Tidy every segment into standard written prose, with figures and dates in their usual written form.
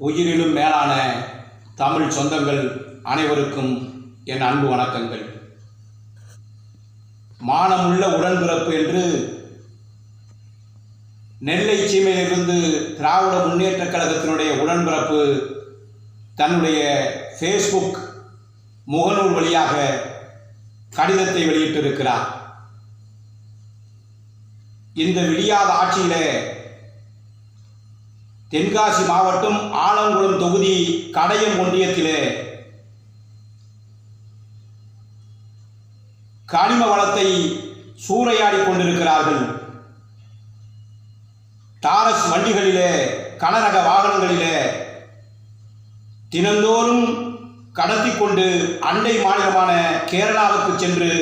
உயிரிலும் மேலான தமிழ் சொந்தங்கள் அனைவருக்கும் என் அன்பு வணக்கங்கள். மானமுள்ள உடன்பிறப்பு என்று நெல்லை சீமையிலிருந்து திராவிட முன்னேற்றக் கழகத்தினுடைய உடன்பிறப்பு தன்னுடைய ஃபேஸ்புக் முகநூல் வழியாக கடிதத்தை வெளியிட்டிருக்கிறார். இந்த விடியாத ஆட்சியிலே தென்காசி மாவட்டம் ஆலங்குளம் தொகுதி கடையம் ஒன்றியத்திலே கனிம வளத்தை சூறையாடி கொண்டிருக்கிறார்கள். டாரஸ் வண்டிகளிலே கனரக வாகனங்களிலே தினந்தோறும் கடத்தி கொண்டு அண்டை மாநிலமான கேரளாவுக்கு சென்று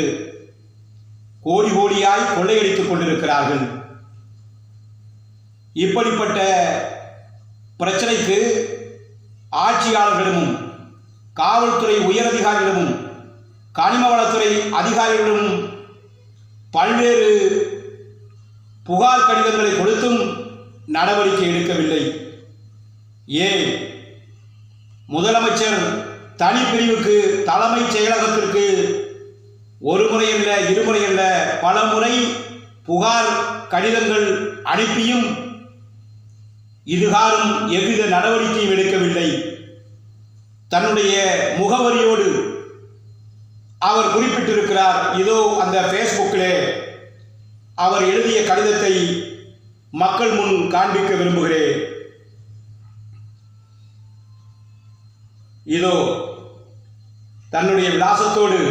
கோடி கோடியாய் கொள்ளையடித்துக் கொண்டிருக்கிறார்கள். இப்படிப்பட்ட பிரச்சனைக்கு ஆட்சியாளர்களிடமும் காவல்துறை உயரதிகாரிகளிடமும் கனிம வளத்துறை அதிகாரிகளிடமும் பல்வேறு புகார் கடிதங்களை கொடுத்தும் நடவடிக்கை எடுக்கவில்லை. ஏன் முதலமைச்சர் தனிப்பிரிவுக்கு தலைமைச் செயலகத்திற்கு ஒரு முறை அல்ல, இருமுறை அல்ல, பல முறை புகார் கடிதங்கள் அனுப்பியும் இதுகாரும் எவ்வித நடவடிக்கையும் எடுக்கவில்லை. தன்னுடைய முகவரியோடு அவர் குறிப்பிட்டிருக்கிறார். இதோ அந்த ஃபேஸ்புக்கிலே அவர் எழுதிய கடிதத்தை மக்கள் முன் காண்பிக்க விரும்புகிறேன். இதோ தன்னுடைய விலாசத்தோடு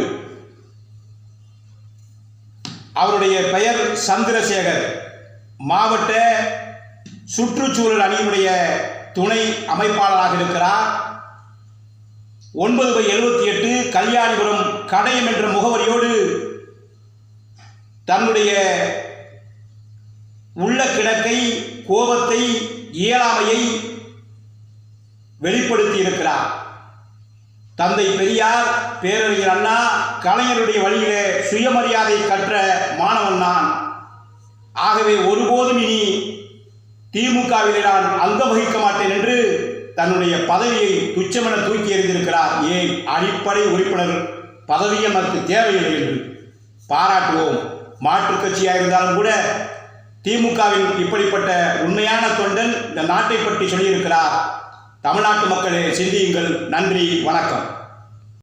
அவருடைய பெயர் சந்திரசேகர், மாவட்ட சுற்றுச்சூழல் அணியினுடைய துணை அமைப்பாளராக இருக்கிறார். 9/78 கல்யாணிபுரம் கடையம் என்ற முகவரியோடு தன்னுடைய உள்ள கிடக்கை, கோபத்தை, இயலாமையை வெளிப்படுத்தி இருக்கிறார். தந்தை பெரியார், பேரறிஞர் அண்ணா, கலைஞருடைய வழியிலே சுயமரியாதை கற்ற மாணவன் நான். ஆகவே ஒருபோதும் இனி திமுகவிலே நான் அங்கம் வகிக்க மாட்டேன் என்று தன்னுடைய பதவியை துச்சமென தூக்கி எறிந்திருக்கிறார். ஏன் அடிப்படை உறுப்பினர் பதவியே நமக்கு தேவையில்லை என்று பாராட்டுவோம். மாற்றுக் கட்சியாக இருந்தாலும் கூட திமுகவின் இப்படிப்பட்ட உண்மையான தொண்டன் இந்த நாட்டை பற்றி சொல்லியிருக்கிறார். தமிழ்நாட்டு மக்களே, சிந்தியுங்கள். நன்றி, வணக்கம்.